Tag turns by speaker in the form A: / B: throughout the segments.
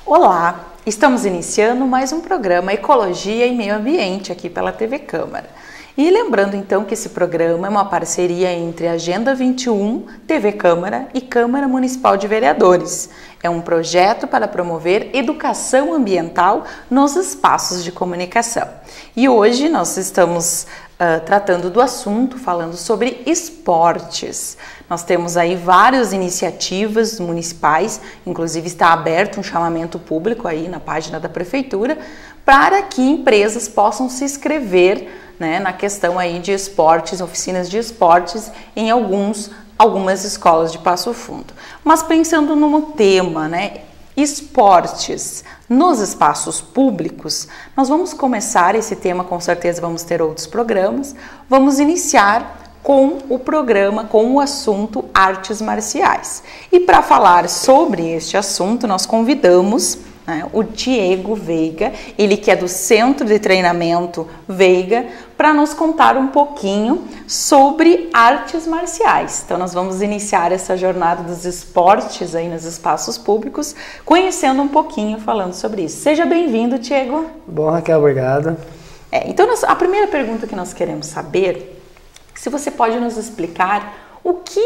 A: Olá, estamos iniciando mais um programa Ecologia e Meio Ambiente aqui pela TV Câmara. E lembrando então que esse programa é uma parceria entre a Agenda 21, TV Câmara e Câmara Municipal de Vereadores. É um projeto para promover educação ambiental nos espaços de comunicação. E hoje nós estamos tratando do assunto, falando sobre esportes. Nós temos aí várias iniciativas municipais, inclusive está aberto um chamamento público aí na página da Prefeitura, para que empresas possam se inscrever, né, na questão aí de esportes, oficinas de esportes em algumas escolas de Passo Fundo. Mas pensando no tema, né, esportes nos espaços públicos, nós vamos começar esse tema, com certeza vamos ter outros programas, vamos iniciar com o programa, com o assunto artes marciais. E para falar sobre este assunto, nós convidamos o Diego Veiga, ele que é do Centro de Treinamento Veiga, para nos contar um pouquinho sobre artes marciais. Então nós vamos iniciar essa jornada dos esportes aí nos espaços públicos, conhecendo um pouquinho, falando sobre isso. Seja bem-vindo, Diego.
B: Bom, Raquel, obrigado.
A: Então a primeira pergunta que nós queremos saber, se você pode nos explicar o que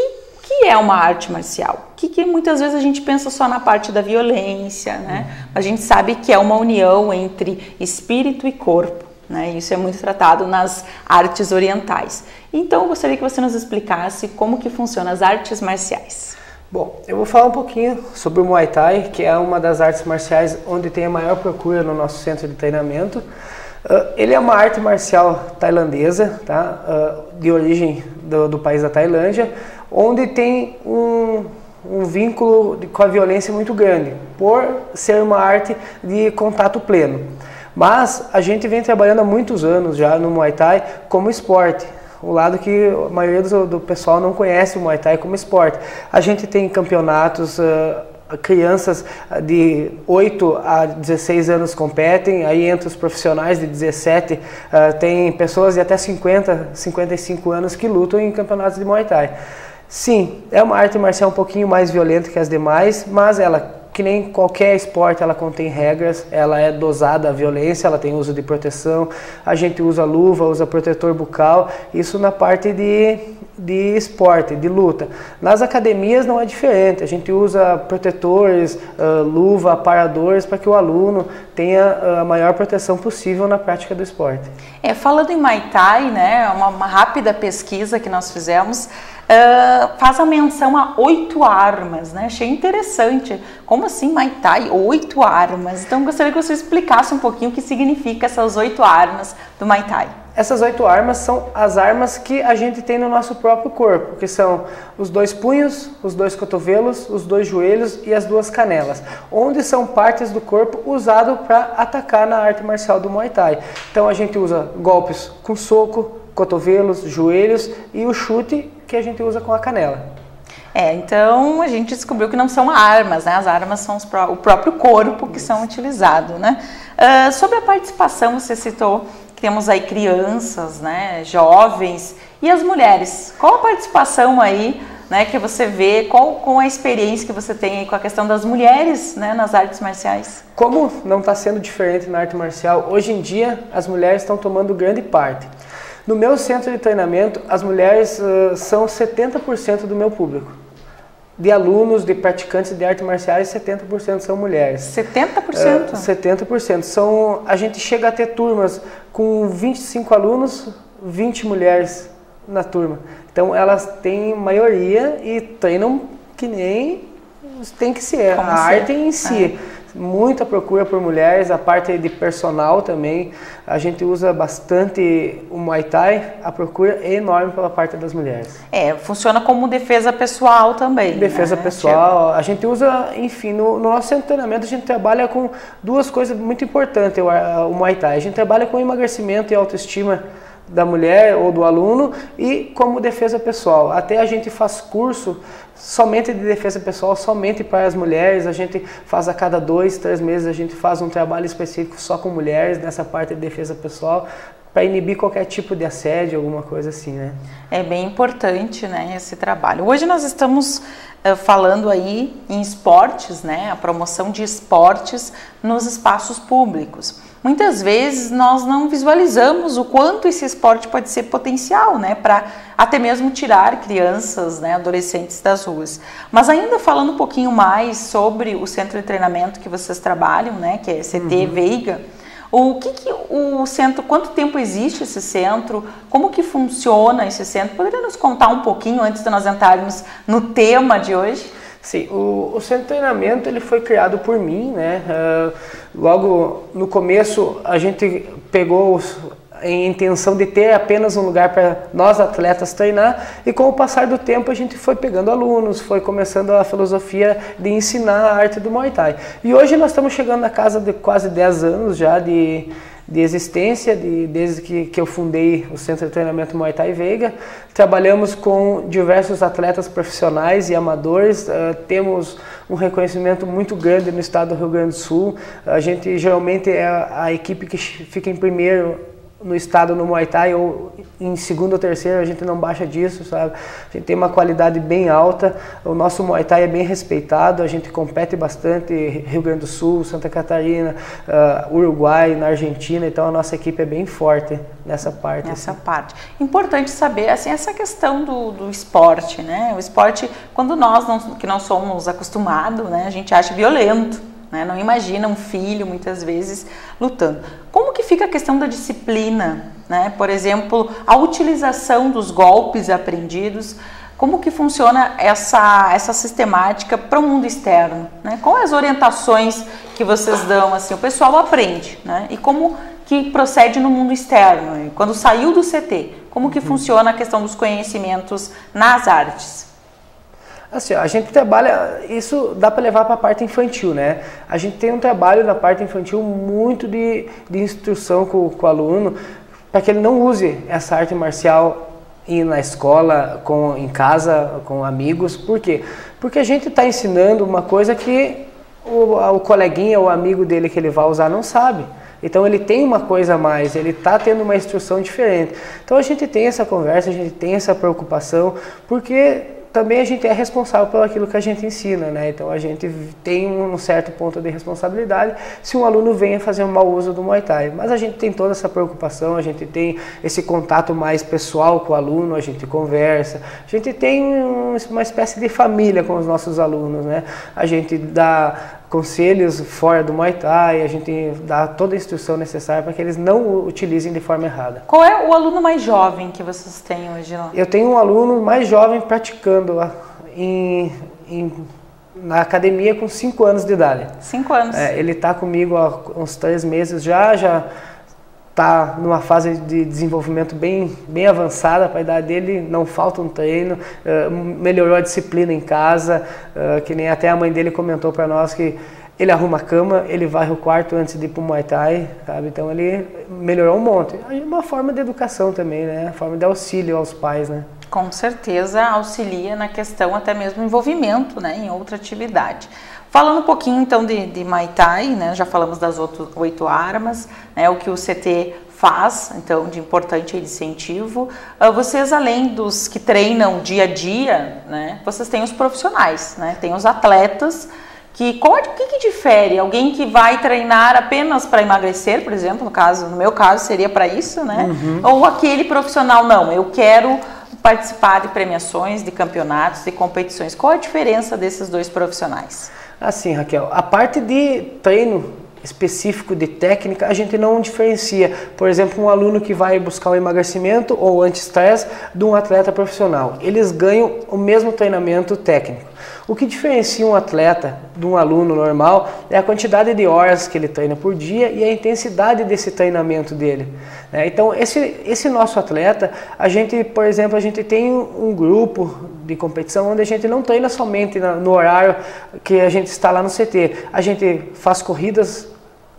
A: é uma arte marcial? Que muitas vezes a gente pensa só na parte da violência, né? A gente sabe que é uma união entre espírito e corpo, né? Isso é muito tratado nas artes orientais. Então eu gostaria que você nos explicasse como que funcionam as artes marciais.
B: Bom, eu vou falar um pouquinho sobre o Muay Thai, que é uma das artes marciais onde tem a maior procura no nosso centro de treinamento. Ele é uma arte marcial tailandesa, tá? De origem do país da Tailândia, onde tem um vínculo com a violência muito grande, por ser uma arte de contato pleno. Mas a gente vem trabalhando há muitos anos já no Muay Thai como esporte. O lado que a maioria do pessoal não conhece o Muay Thai como esporte. A gente tem campeonatos, crianças de 8 a 16 anos competem, aí entre os profissionais de 17, tem pessoas de até 50, 55 anos que lutam em campeonatos de Muay Thai. Sim, é uma arte marcial um pouquinho mais violenta que as demais, mas ela, que nem qualquer esporte, ela contém regras, ela é dosada a violência, ela tem uso de proteção, a gente usa luva, usa protetor bucal, isso na parte de esporte, de luta. Nas academias não é diferente, a gente usa protetores, luva, aparadores, para que o aluno tenha a maior proteção possível na prática do esporte.
A: Falando em Muay Thai, né, uma rápida pesquisa que nós fizemos, faz a menção a 8 armas, né? Achei interessante. Como assim Muay Thai? 8 armas. Então gostaria que você explicasse um pouquinho o que significa essas 8 armas do Muay Thai.
B: Essas 8 armas são as armas que a gente tem no nosso próprio corpo, que são os 2 punhos, os 2 cotovelos, os 2 joelhos e as 2 canelas, onde são partes do corpo usadas para atacar na arte marcial do Muay Thai. Então a gente usa golpes com soco, cotovelos, joelhos e o chute que a gente usa com a canela.
A: Então a gente descobriu que não são armas, né? As armas são o próprio corpo que são utilizados, né? Sobre a participação, você citou que temos aí crianças, né, jovens e as mulheres. Qual a participação aí, né, que você vê, qual a experiência que você tem aí com a questão das mulheres, né, nas artes marciais?
B: Como não está sendo diferente na arte marcial, hoje em dia as mulheres estão tomando grande parte. No meu centro de treinamento, as mulheres são 70% do meu público. De alunos, de praticantes de artes marciais, 70% são mulheres.
A: 70%?
B: 70%. A gente chega a ter turmas com 25 alunos, 20 mulheres na turma. Então elas têm maioria e treinam que nem tem que ser.
A: Como
B: a arte em si. Muita procura por mulheres, a parte de personal também, a gente usa bastante o Muay Thai, a procura é enorme pela parte das mulheres.
A: Funciona como defesa pessoal também.
B: Defesa pessoal, a gente usa, enfim, no nosso centro de treinamento a gente trabalha com 2 coisas muito importantes, o Muay Thai. A gente trabalha com emagrecimento e autoestima da mulher ou do aluno e como defesa pessoal. Até a gente faz curso somente de defesa pessoal, somente para as mulheres. A gente faz a cada 2, 3 meses, a gente faz um trabalho específico só com mulheres nessa parte de defesa pessoal, para inibir qualquer tipo de assédio, alguma coisa assim, né?
A: É bem importante, né, esse trabalho. Hoje nós estamos falando aí em esportes, né, a promoção de esportes nos espaços públicos. Muitas vezes nós não visualizamos o quanto esse esporte pode ser potencial, né, para até mesmo tirar crianças, né, adolescentes das ruas. Mas ainda falando um pouquinho mais sobre o centro de treinamento que vocês trabalham, né, que é CT Veiga. O centro, quanto tempo existe esse centro? Como que funciona esse centro? Poderia nos contar um pouquinho antes de nós entrarmos no tema de hoje?
B: Sim, o centro de treinamento ele foi criado por mim, né? Logo no começo a gente pegou em intenção de ter apenas um lugar para nós atletas treinar, e com o passar do tempo a gente foi pegando alunos, foi começando a filosofia de ensinar a arte do Muay Thai. E hoje nós estamos chegando na casa de quase 10 anos já de existência, desde que eu fundei o Centro de Treinamento Muay Thai Veiga. Trabalhamos com diversos atletas profissionais e amadores, temos um reconhecimento muito grande no estado do Rio Grande do Sul. A gente geralmente é a equipe que fica em primeiro no estado no Muay Thai, ou em segundo ou terceiro, a gente não baixa disso, sabe? A gente tem uma qualidade bem alta, o nosso Muay Thai é bem respeitado, a gente compete bastante Rio Grande do Sul, Santa Catarina, Uruguai, na Argentina, então a nossa equipe é bem forte nessa parte.
A: Nessa parte. Importante saber, assim, essa questão do esporte, né? O esporte, quando nós que não somos acostumados, né, a gente acha violento. Né? Não imagina um filho, muitas vezes, lutando. Como que fica a questão da disciplina? Né? Por exemplo, a utilização dos golpes aprendidos, como que funciona essa sistemática para o mundo externo? Né? Quais as orientações que vocês dão? Assim, o pessoal aprende, né? E como que procede no mundo externo? Quando saiu do CT, como que funciona a questão dos conhecimentos nas artes?
B: Assim, a gente trabalha, isso dá para levar para a parte infantil, né? A gente tem um trabalho na parte infantil muito de instrução com o aluno, para que ele não use essa arte marcial na escola, em casa, com amigos. Por quê? Porque a gente está ensinando uma coisa que o coleguinha, o amigo dele que ele vai usar não sabe. Então ele tem uma coisa a mais, ele está tendo uma instrução diferente. Então a gente tem essa conversa, a gente tem essa preocupação, porque também a gente é responsável por aquilo que a gente ensina, né? Então a gente tem um certo ponto de responsabilidade se um aluno venha fazer um mau uso do Muay Thai. Mas a gente tem toda essa preocupação, a gente tem esse contato mais pessoal com o aluno, a gente conversa, a gente tem uma espécie de família com os nossos alunos, né? A gente dá conselhos fora do Muay Thai, a gente dá toda a instrução necessária para que eles não o utilizem de forma errada.
A: Qual é o aluno mais jovem que vocês têm hoje lá?
B: Eu tenho um aluno mais jovem praticando na academia com 5 anos de idade.
A: 5 anos?
B: Ele está comigo há uns 3 meses já está numa fase de desenvolvimento bem avançada para a idade dele, não falta um treino, melhorou a disciplina em casa, que nem até a mãe dele comentou para nós que ele arruma a cama, ele varre o quarto antes de ir para o Muay Thai, sabe? Então ele melhorou um monte. É uma forma de educação também, né? Uma forma de auxílio aos pais, né?
A: Com certeza auxilia na questão até mesmo envolvimento, né, em outra atividade. Falando um pouquinho então de Muay Thai, né, já falamos das 8 armas, né, o que o CT faz, então, de importante e de incentivo. Vocês, além dos que treinam dia a dia, né, vocês têm os profissionais, né, tem os atletas, o que difere? Alguém que vai treinar apenas para emagrecer, por exemplo, no meu caso seria para isso, né? Ou aquele profissional, não, eu quero participar de premiações, de campeonatos, de competições. Qual a diferença desses dois profissionais? Assim,
B: Raquel, a parte de treino específico de técnica a gente não diferencia. Por exemplo, um aluno que vai buscar o emagrecimento ou anti-estresse de um atleta profissional. Eles ganham o mesmo treinamento técnico. O que diferencia um atleta de um aluno normal é a quantidade de horas que ele treina por dia e a intensidade desse treinamento dele. Então, esse nosso atleta, por exemplo, a gente tem um grupo de competição onde a gente não treina somente no horário que a gente está lá no CT. A gente faz corridas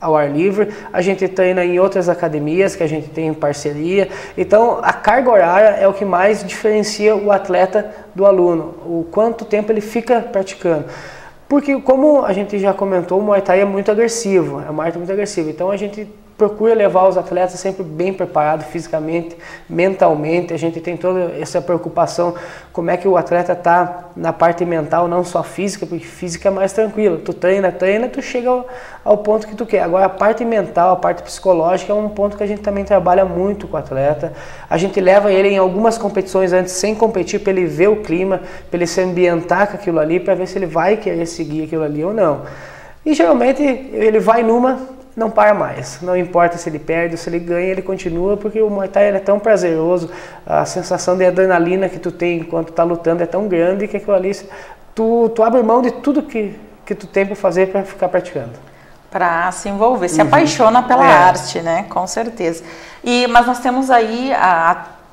B: ao ar livre, a gente treina em outras academias que a gente tem em parceria. Então, a carga horária é o que mais diferencia o atleta do aluno, o quanto tempo ele fica praticando. Porque, como a gente já comentou, o Muay Thai é muito agressivo, é uma arte muito agressiva. Então, a gente procura levar os atletas sempre bem preparados fisicamente, mentalmente. A gente tem toda essa preocupação, como é que o atleta está na parte mental, não só física, porque física é mais tranquilo. Tu treina, tu chega ao ponto que tu quer. Agora a parte mental, a parte psicológica é um ponto que a gente também trabalha muito com o atleta. A gente leva ele em algumas competições antes, sem competir, para ele ver o clima, para ele se ambientar com aquilo ali, para ver se ele vai querer seguir aquilo ali ou não. E geralmente ele vai numa, não para mais, não importa se ele perde ou se ele ganha, ele continua, porque o Muay Thai é tão prazeroso, a sensação de adrenalina que tu tem enquanto tá lutando é tão grande que aquilo ali, tu abre mão de tudo que tu tem para fazer para ficar praticando.
A: Para se envolver, se apaixona pela arte, né? Com certeza. Mas nós temos aí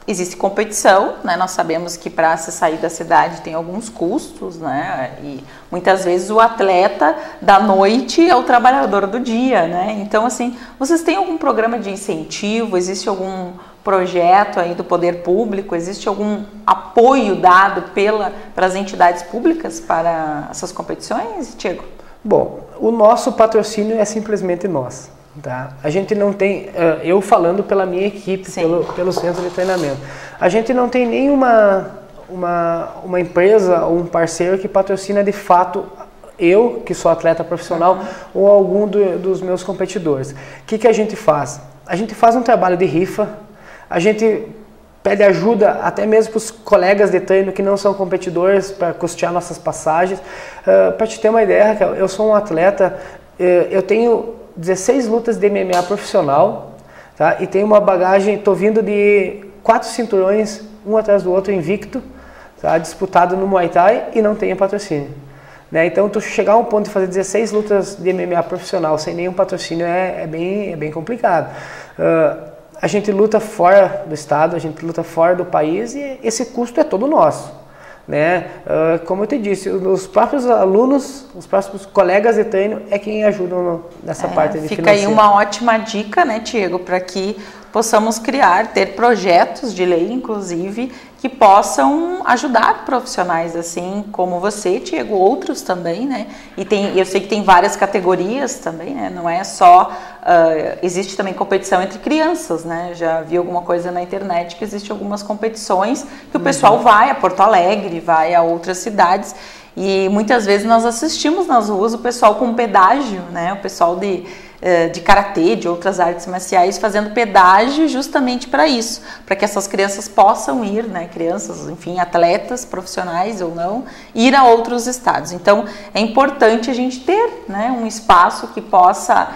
A: existe competição, né? Nós sabemos que para se sair da cidade tem alguns custos, né? E muitas vezes o atleta da noite é o trabalhador do dia, né? Então, assim, vocês têm algum programa de incentivo? Existe algum projeto aí do poder público? Existe algum apoio dado pelas entidades públicas para essas competições, Tiago?
B: Bom, o nosso patrocínio é simplesmente nós. Tá? A gente não tem, eu falando pela minha equipe, pelo centro de treinamento, a gente não tem nenhuma uma empresa ou um parceiro que patrocina de fato eu, que sou atleta profissional, ou algum dos meus competidores. O que a gente faz? A gente faz um trabalho de rifa, a gente pede ajuda até mesmo para os colegas de treino que não são competidores para custear nossas passagens. Para te ter uma ideia, eu sou um atleta, eu tenho 16 lutas de MMA profissional, tá? E tenho uma bagagem, estou vindo de 4 cinturões, um atrás do outro, invicto, tá? Disputado no Muay Thai e não tenho patrocínio. Né? Então, tu chegar a um ponto de fazer 16 lutas de MMA profissional sem nenhum patrocínio é bem complicado. A gente luta fora do estado, a gente luta fora do país e esse custo é todo nosso. Né? Como eu te disse, os próprios alunos, os próprios colegas de treino é quem ajudam nessa parte de
A: financeira. Fica aí uma ótima dica, né, Tiago, para que possamos ter projetos de lei, inclusive, que possam ajudar profissionais assim como você, Tiago, outros também, né? E eu sei que tem várias categorias também, né? Não é só... existe também competição entre crianças, né? Já vi alguma coisa na internet que existe algumas competições que o pessoal vai a Porto Alegre, vai a outras cidades e muitas vezes nós assistimos nas ruas o pessoal com pedágio, né? O pessoal de karatê, de outras artes marciais, fazendo pedágio justamente para isso, para que essas crianças possam ir, né, crianças, enfim, atletas profissionais ou não, ir a outros estados. Então, é importante a gente ter, né, um espaço que possa,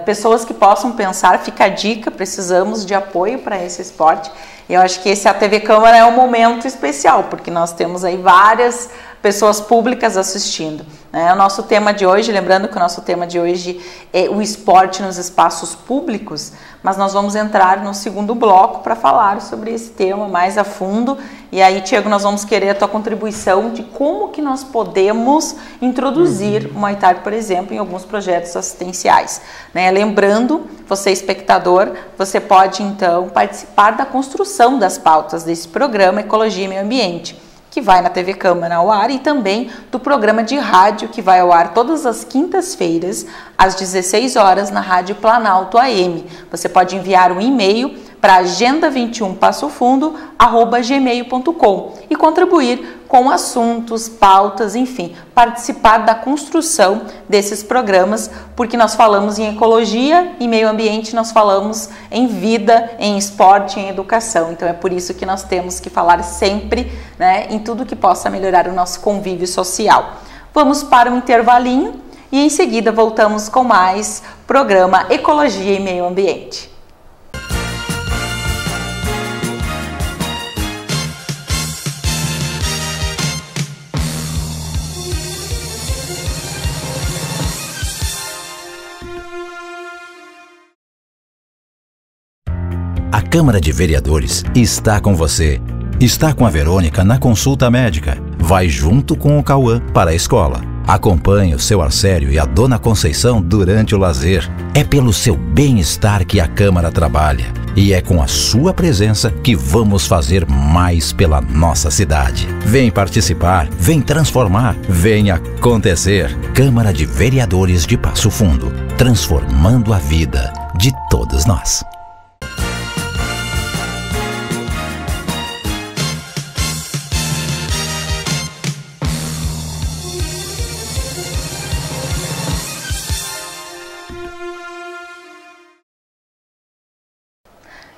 A: pessoas que possam pensar, fica a dica, precisamos de apoio para esse esporte. E eu acho que esse ATV Câmara é um momento especial, porque nós temos aí várias pessoas públicas assistindo. O nosso tema de hoje, lembrando que o nosso tema de hoje é o esporte nos espaços públicos, mas nós vamos entrar no segundo bloco para falar sobre esse tema mais a fundo. E aí, Tiago, nós vamos querer a tua contribuição de como que nós podemos introduzir o Muay Thai, por exemplo, em alguns projetos assistenciais. Lembrando, você espectador, você pode então participar da construção das pautas desse programa Ecologia e Meio Ambiente, que vai na TV Câmara ao ar, e também do programa de rádio que vai ao ar todas as quintas-feiras, às 16 horas, na Rádio Planalto AM. Você pode enviar um e-mail para agenda21passofundo@gmail.com e contribuir com assuntos, pautas, enfim, participar da construção desses programas, porque nós falamos em ecologia e meio ambiente, nós falamos em vida, em esporte, em educação. Então é por isso que nós temos que falar sempre, né, em tudo que possa melhorar o nosso convívio social. Vamos para um intervalinho e em seguida voltamos com mais programa Ecologia e Meio Ambiente.
C: A Câmara de Vereadores está com você. Está com a Verônica na consulta médica. Vai junto com o Cauã para a escola. Acompanhe o seu Arcério e a Dona Conceição durante o lazer. É pelo seu bem-estar que a Câmara trabalha. E é com a sua presença que vamos fazer mais pela nossa cidade. Vem participar, vem transformar, vem acontecer. Câmara de Vereadores de Passo Fundo. Transformando a vida de todos nós.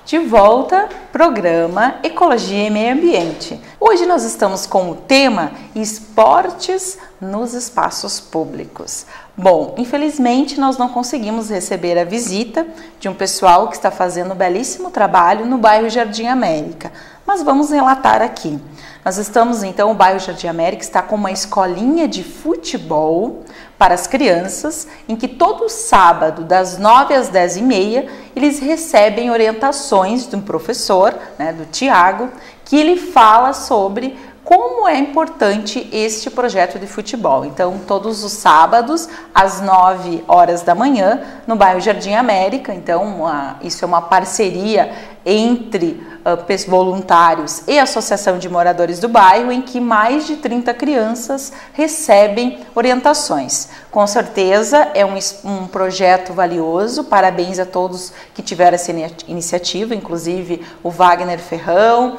A: De volta, programa Ecologia e Meio Ambiente. Hoje nós estamos com o tema Esportes nos Espaços Públicos. Bom, infelizmente nós não conseguimos receber a visita de um pessoal que está fazendo um belíssimo trabalho no bairro Jardim América, mas vamos relatar aqui. Nós estamos então, o bairro Jardim América está com uma escolinha de futebol para as crianças, em que todo sábado, das 9 às 10h30, eles recebem orientações de um professor, do Tiago, que ele fala sobre como é importante este projeto de futebol. Então, todos os sábados, às 9 horas da manhã, no bairro Jardim América. Então, isso é uma parceria entre voluntários e Associação de Moradores do Bairro, em que mais de 30 crianças recebem orientações. Com certeza é um projeto valioso, parabéns a todos que tiveram essa iniciativa, inclusive o Wagner Ferrão,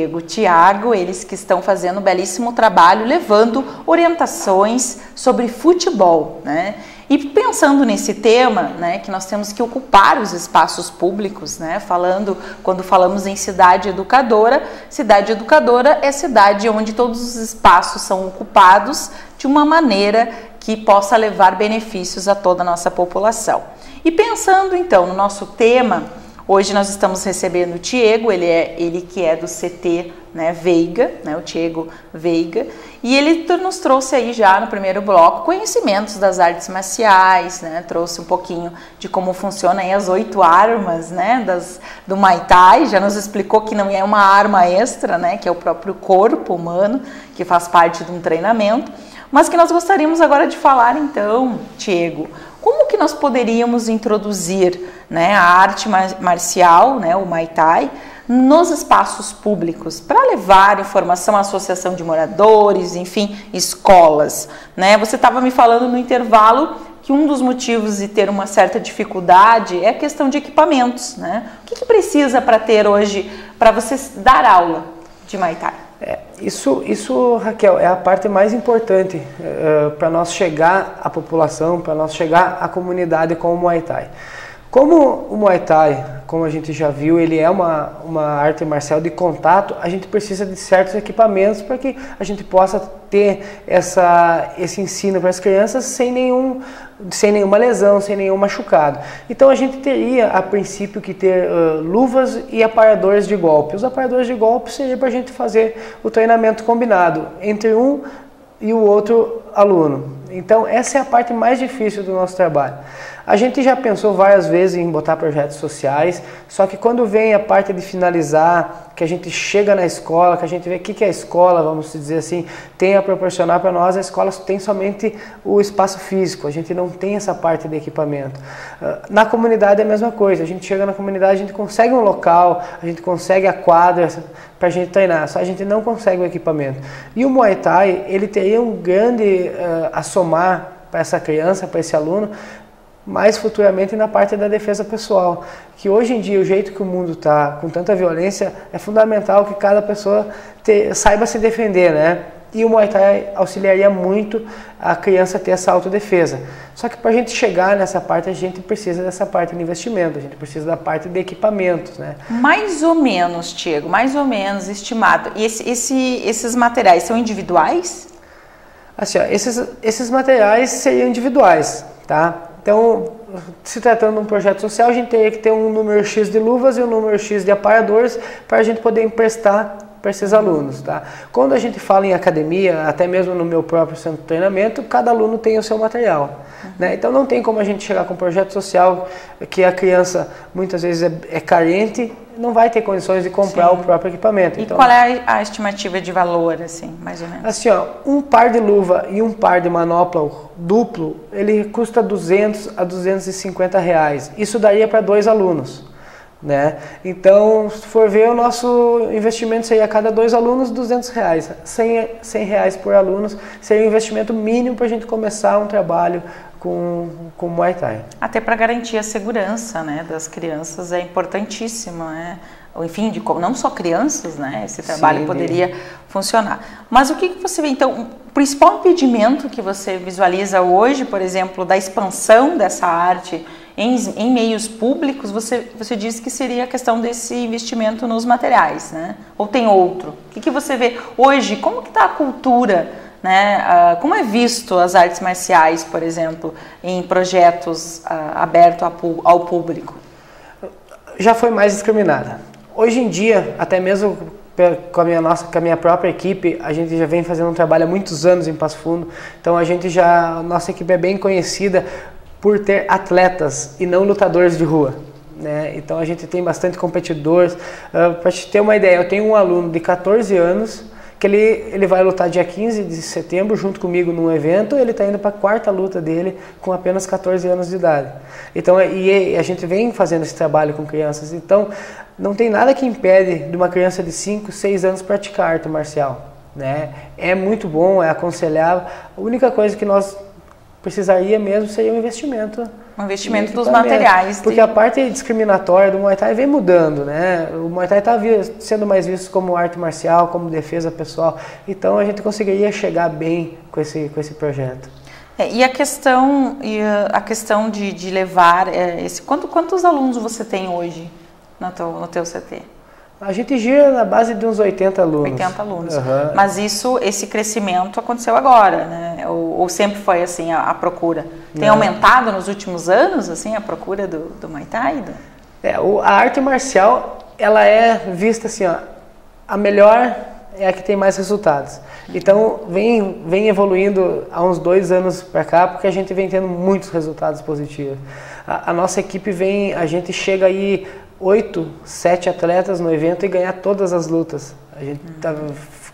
A: o Tiago, eles que estão fazendo um belíssimo trabalho, levando orientações sobre futebol, E pensando nesse tema, que nós temos que ocupar os espaços públicos, quando falamos em cidade educadora é cidade onde todos os espaços são ocupados de uma maneira que possa levar benefícios a toda a nossa população. E pensando então no nosso tema, hoje nós estamos recebendo o Tiago, ele que é do CT Veiga, o Tiago Veiga, e ele nos trouxe aí já no primeiro bloco conhecimentos das artes marciais, trouxe um pouquinho de como funcionam aí as 8 armas, do Muay Thai, já nos explicou que não é uma arma extra, que é o próprio corpo humano, que faz parte de um treinamento, mas que nós gostaríamos agora de falar então, Tiago, como que nós poderíamos introduzir a arte marcial, o Muay Thai, nos espaços públicos, para levar informação à associação de moradores, enfim, escolas. Você estava me falando no intervalo que um dos motivos de ter uma certa dificuldade é a questão de equipamentos. O que precisa para ter hoje, para você dar aula de Muay Thai?
B: Isso, Raquel, é a parte mais importante para nós chegar à população, para nós chegar à comunidade com o Muay Thai. Como o Muay Thai, como a gente já viu, ele é uma arte marcial de contato, a gente precisa de certos equipamentos para que a gente possa ter esse ensino para as crianças sem nenhuma lesão, sem nenhum machucado. Então a gente teria, a princípio, que ter luvas e aparadores de golpe. Os aparadores de golpe seria para a gente fazer o treinamento combinado entre um e o outro aluno. Então essa é a parte mais difícil do nosso trabalho. A gente já pensou várias vezes em botar projetos sociais, só que quando vem a parte de finalizar, que a gente chega na escola, que a gente vê o que a escola, vamos dizer assim, tem a proporcionar para nós, a escola tem somente o espaço físico, a gente não tem essa parte de equipamento. Na comunidade é a mesma coisa, a gente chega na comunidade, a gente consegue um local, a gente consegue a quadra para a gente treinar, só a gente não consegue o equipamento. E o Muay Thai, ele teria um grande a somar para essa criança, para esse aluno, mais futuramente na parte da defesa pessoal, que hoje em dia, o jeito que o mundo está, com tanta violência, é fundamental que cada pessoa saiba se defender, E o Muay Thai auxiliaria muito a criança ter essa autodefesa. Só que para a gente chegar nessa parte, a gente precisa dessa parte de investimento, a gente precisa da parte de equipamentos,
A: Mais ou menos, Tiago, mais ou menos estimado. E esses materiais são individuais?
B: Assim, esses materiais seriam individuais, tá? Então, se tratando de um projeto social, a gente teria que ter um número X de luvas e um número X de aparadores para a gente poder emprestar para esses alunos, tá? Quando a gente fala em academia, até mesmo no meu próprio centro de treinamento, cada aluno tem o seu material, Então não tem como a gente chegar com um projeto social que a criança muitas vezes é carente, não vai ter condições de comprar o próprio equipamento.
A: E então, qual é a estimativa de valor, assim, mais ou menos?
B: Assim, um par de luva e um par de manopla duplo, ele custa R$200 a R$250. Isso daria para 2 alunos. Então, se for ver, o nosso investimento seria a cada 2 alunos R$200, R$100 por aluno, seria um investimento mínimo para a gente começar um trabalho com Muay Thai.
A: Até para garantir a segurança, né, das crianças é importantíssimo, né? Enfim, não só crianças, né? Esse trabalho Sim, poderia funcionar. Mas o que você vê, então, o principal impedimento que você visualiza hoje, por exemplo, da expansão dessa arte em meios públicos, você disse que seria a questão desse investimento nos materiais, né? Ou tem outro? O que você vê hoje? Como que está a cultura, né? Como é visto as artes marciais, por exemplo, em projetos abertos ao público?
B: Já foi mais discriminada. Hoje em dia, até mesmo com a minha própria equipe, a gente já vem fazendo um trabalho há muitos anos em Passo Fundo, então a nossa equipe é bem conhecida por ter atletas e não lutadores de rua, né? Então a gente tem bastante competidores. Para te ter uma ideia, eu tenho um aluno de 14 anos que ele vai lutar dia 15 de setembro junto comigo num evento. Ele está indo para a 4ª luta dele com apenas 14 anos de idade. Então, e a gente vem fazendo esse trabalho com crianças, então não tem nada que impede de uma criança de 5, 6 anos praticar arte marcial, né? É muito bom, é aconselhável. A única coisa que nós precisaria mesmo seria um investimento.
A: Um investimento dos materiais.
B: Porque a parte discriminatória do Muay Thai vem mudando, né? O Muay Thai está sendo mais visto como arte marcial, como defesa pessoal. Então a gente conseguiria chegar bem com esse projeto.
A: E a questão de levar quantos alunos você tem hoje no teu CT?
B: A gente gira na base de uns 80 alunos.
A: 80 alunos. Uhum. Mas esse crescimento aconteceu agora, né? Ou sempre foi assim a procura? Tem aumentado nos últimos anos assim a procura do Muay Thai?
B: A arte marcial, ela é vista assim, ó, a melhor é a que tem mais resultados. Então vem evoluindo há uns 2 anos para cá, porque a gente vem tendo muitos resultados positivos. A nossa equipe a gente chega aí 8, 7 atletas no evento e ganhar todas as lutas. A gente está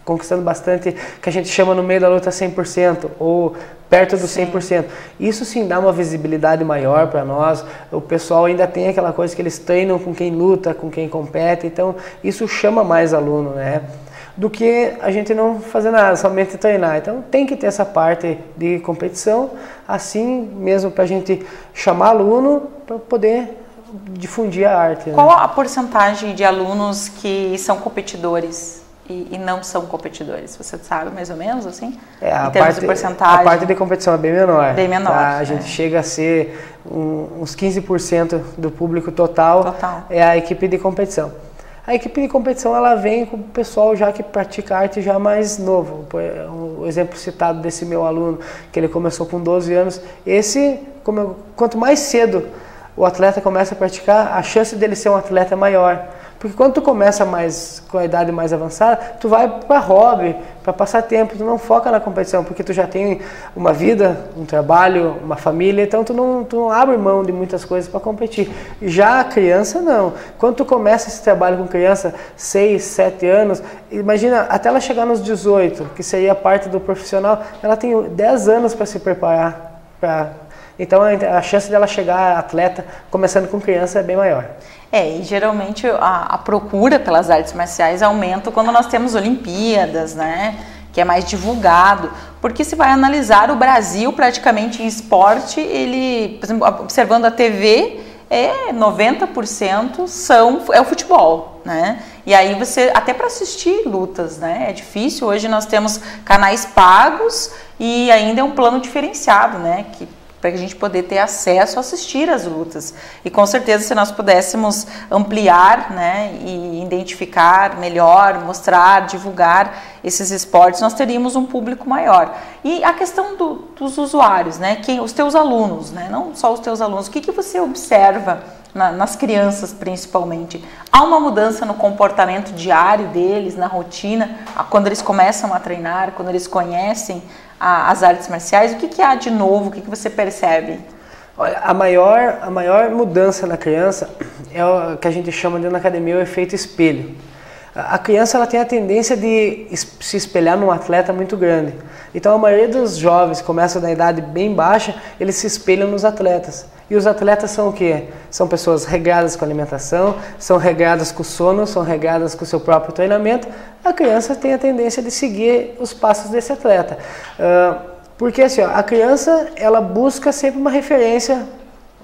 B: conquistando bastante, que a gente chama no meio da luta 100% ou perto do 100%. Isso sim dá uma visibilidade maior para nós. O pessoal ainda tem aquela coisa que eles treinam com quem luta, com quem compete, então isso chama mais aluno, né? Do que a gente não fazer nada, somente treinar. Então tem que ter essa parte de competição, assim mesmo para a gente chamar aluno para poder difundir a arte.
A: Qual a porcentagem de alunos que são competidores e não são competidores? Você sabe mais ou menos assim? Em termos de porcentagem?
B: A parte de competição é bem menor.
A: Bem menor.
B: Tá? A gente chega a ser uns 15% do público total. É a equipe de competição. A equipe de competição ela vem com o pessoal já que pratica arte já mais novo. O exemplo citado desse meu aluno, que ele começou com 12 anos. Quanto mais cedo o atleta começa a praticar, a chance dele ser um atleta é maior. Porque quando tu começa com a idade mais avançada, tu vai para hobby, para passar tempo, tu não foca na competição, porque tu já tem uma vida, um trabalho, uma família, então tu não abre mão de muitas coisas para competir. Já a criança não. Quando tu começa esse trabalho com criança, 6, 7 anos, imagina, até ela chegar nos 18, que seria parte do profissional, ela tem 10 anos para se preparar Então a chance dela chegar atleta começando com criança é bem maior.
A: E geralmente a procura pelas artes marciais aumenta quando nós temos Olimpíadas, né? Que é mais divulgado, porque se vai analisar o Brasil praticamente em esporte, ele, por exemplo, observando a TV, 90% é o futebol, né? E aí você, até para assistir lutas, né? É difícil, hoje nós temos canais pagos e ainda é um plano diferenciado, né? Para a gente poder ter acesso a assistir as lutas. E com certeza, se nós pudéssemos ampliar, né, e identificar melhor, mostrar, divulgar esses esportes, nós teríamos um público maior. E a questão dos usuários, né, os teus alunos, né, não só os teus alunos, o que você observa nas crianças principalmente? Há uma mudança no comportamento diário deles, na rotina, quando eles começam a treinar, quando eles conhecem as artes marciais? O que há de novo? O que você percebe?
B: Olha, a maior mudança na criança é o que a gente chama dentro da academia o efeito espelho. A criança ela tem a tendência de se espelhar num atleta muito grande. Então a maioria dos jovens que começam na idade bem baixa, eles se espelham nos atletas. E os atletas são o quê? São pessoas regradas com a alimentação, são regradas com o sono, são regradas com o seu próprio treinamento. A criança tem a tendência de seguir os passos desse atleta. Porque assim, ó, a criança, ela busca sempre uma referência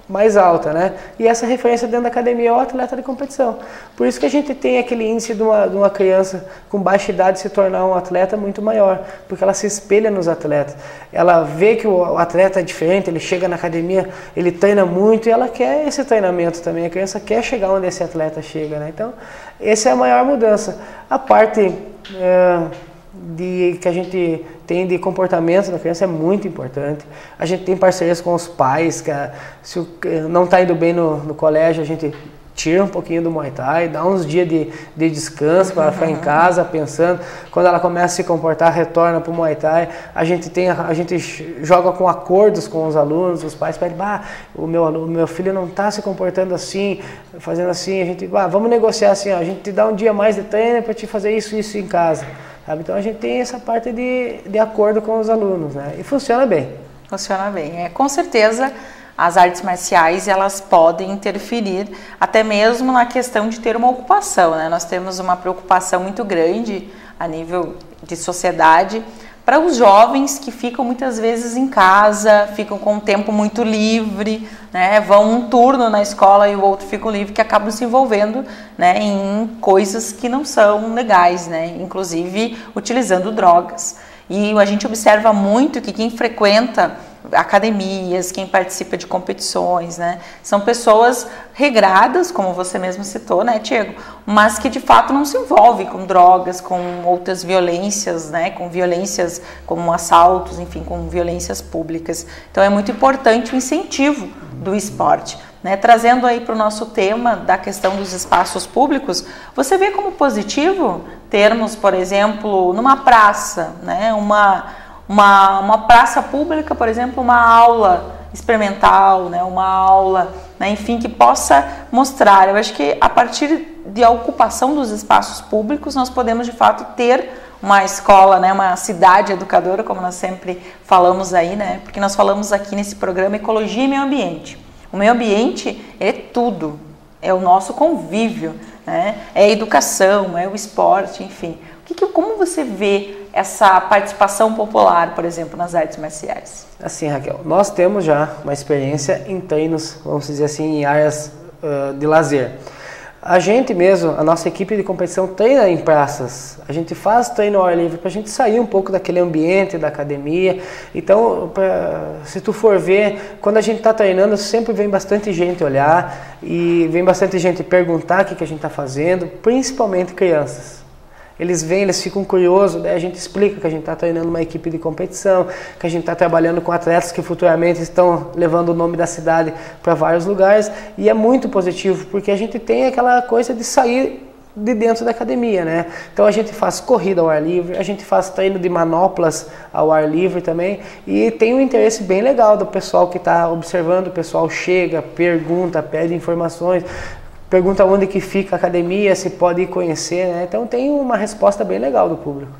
B: mais alta, né? E essa referência dentro da academia é o atleta de competição. Por isso que a gente tem aquele índice de uma criança com baixa idade se tornar um atleta muito maior, porque ela se espelha nos atletas. Ela vê que o atleta é diferente, ele chega na academia, ele treina muito e ela quer esse treinamento também. A criança quer chegar onde esse atleta chega, né? Então, essa é a maior mudança. A parte que a gente tem de comportamento da criança é muito importante. A gente tem parcerias com os pais, que se não está indo bem no colégio, a gente tira um pouquinho do Muay Thai, dá uns dias de descanso para ela ficar em casa pensando. Quando ela começa a se comportar, retorna para o Muay Thai. A gente joga com acordos com os alunos, os pais pedem, o meu filho não está se comportando assim, fazendo assim, a gente, vamos negociar assim, ó, a gente te dá um dia mais de treino para te fazer isso em casa. Sabe? Então a gente tem essa parte de acordo com os alunos, né? E funciona bem.
A: Funciona bem. Com certeza as artes marciais elas podem interferir até mesmo na questão de ter uma ocupação, né? Nós temos uma preocupação muito grande a nível de sociedade para os jovens que ficam muitas vezes em casa, ficam com um tempo muito livre, né? Vão um turno na escola e o outro fica livre, que acabam se envolvendo, né, em coisas que não são legais, né? Inclusive utilizando drogas. E a gente observa muito que quem frequenta academias, quem participa de competições, né, são pessoas regradas, como você mesmo citou, né, Tiago, mas que de fato não se envolvem com drogas, com outras violências, né, com violências como assaltos, enfim, com violências públicas. Então é muito importante o incentivo do esporte. Né, trazendo aí para o nosso tema da questão dos espaços públicos, você vê como positivo termos, por exemplo, numa praça, né, uma praça pública, por exemplo, uma aula experimental, né, uma aula, né, enfim, que possa mostrar. Eu acho que a partir da ocupação dos espaços públicos nós podemos de fato ter uma escola, né, uma cidade educadora, como nós sempre falamos aí, né, porque nós falamos aqui nesse programa Ecologia e Meio Ambiente. O meio ambiente é tudo, é o nosso convívio, né? É a educação, é o esporte, enfim. Como você vê essa participação popular, por exemplo, nas artes marciais?
B: Assim, Raquel, nós temos já uma experiência em treinos, vamos dizer assim, em áreas de lazer. A gente mesmo, a nossa equipe de competição treina em praças, a gente faz treino ao ar livre para a gente sair um pouco daquele ambiente da academia. Então, se tu for ver, quando a gente está treinando, sempre vem bastante gente olhar e vem bastante gente perguntar o que a gente está fazendo, principalmente crianças. Eles vêm, eles ficam curiosos, daí a gente explica que a gente está treinando uma equipe de competição, que a gente está trabalhando com atletas que futuramente estão levando o nome da cidade para vários lugares, e é muito positivo, porque a gente tem aquela coisa de sair de dentro da academia, né? Então a gente faz corrida ao ar livre, a gente faz treino de manoplas ao ar livre também, e tem um interesse bem legal do pessoal que está observando. O pessoal chega, pergunta, pede informações, pergunta onde que fica a academia, se pode ir conhecer, né? Então tem uma resposta bem legal do público.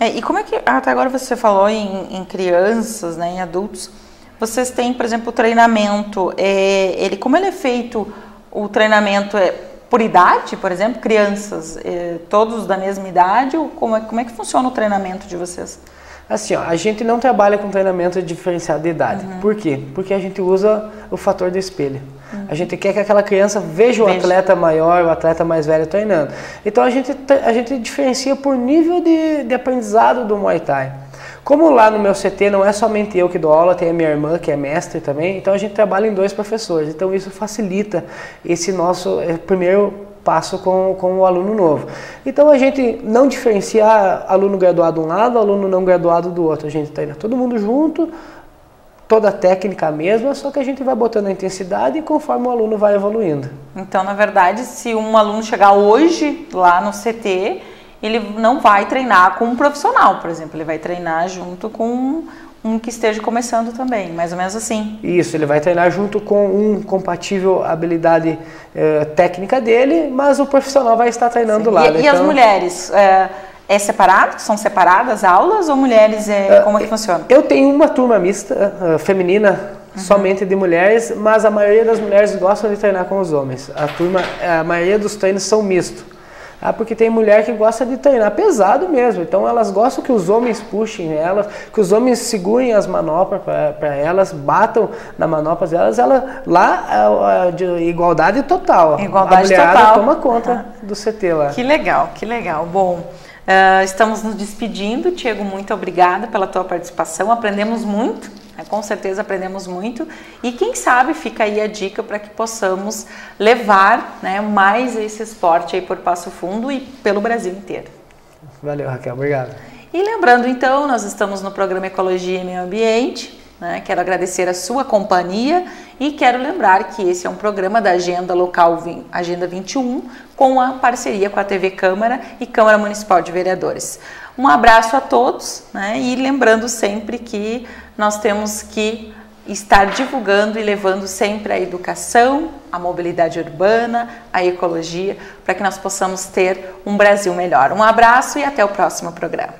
A: E como é que, até agora você falou em crianças, né, em adultos, vocês têm, por exemplo, o treinamento, como ele é feito, o treinamento por idade, por exemplo, crianças, todos da mesma idade, ou como é que funciona o treinamento de vocês?
B: Assim, ó, a gente não trabalha com treinamento diferenciado de idade. Por quê? Porque a gente usa o fator do espelho. A gente quer que aquela criança veja o atleta maior, o atleta mais velho treinando. Então a gente diferencia por nível de aprendizado do Muay Thai. Como lá no meu CT não é somente eu que dou aula, tem a minha irmã que é mestre também, então a gente trabalha em 2 professores. Então isso facilita esse nosso primeiro passo com o aluno novo. Então a gente não diferencia aluno graduado de um lado, aluno não graduado do outro. A gente treina todo mundo junto, toda a técnica mesma, só que a gente vai botando a intensidade conforme o aluno vai evoluindo.
A: Então, na verdade, se um aluno chegar hoje lá no CT, ele não vai treinar com um profissional, por exemplo, ele vai treinar junto com um que esteja começando também, mais ou menos assim.
B: Isso, ele vai treinar junto com um compatível habilidade técnica dele, mas o profissional vai estar treinando lá.
A: E as mulheres, separado? São separadas aulas ou mulheres, como é que funciona?
B: Eu tenho uma turma mista, feminina, somente de mulheres, mas a maioria das mulheres gostam de treinar com os homens. A maioria dos treinos são mistos. Ah, porque tem mulher que gosta de treinar pesado mesmo, então elas gostam que os homens puxem elas, que os homens segurem as manoplas para elas, batam na manopla delas, lá de igualdade total.
A: Igualdade
B: a mulherada
A: total.
B: Toma conta do CT lá.
A: Que legal, que legal. Bom, estamos nos despedindo. Diego, muito obrigada pela tua participação. Aprendemos muito, né? Com certeza aprendemos muito. E quem sabe fica aí a dica para que possamos levar, né, mais esse esporte aí por Passo Fundo e pelo Brasil inteiro.
B: Valeu, Raquel. Obrigado.
A: E lembrando então, nós estamos no programa Ecologia e Meio Ambiente, né? Quero agradecer a sua companhia e quero lembrar que esse é um programa da Agenda Local Agenda 21, com a parceria com a TV Câmara e Câmara Municipal de Vereadores. Um abraço a todos, né? E lembrando sempre que nós temos que estar divulgando e levando sempre a educação, a mobilidade urbana, a ecologia, para que nós possamos ter um Brasil melhor. Um abraço e até o próximo programa.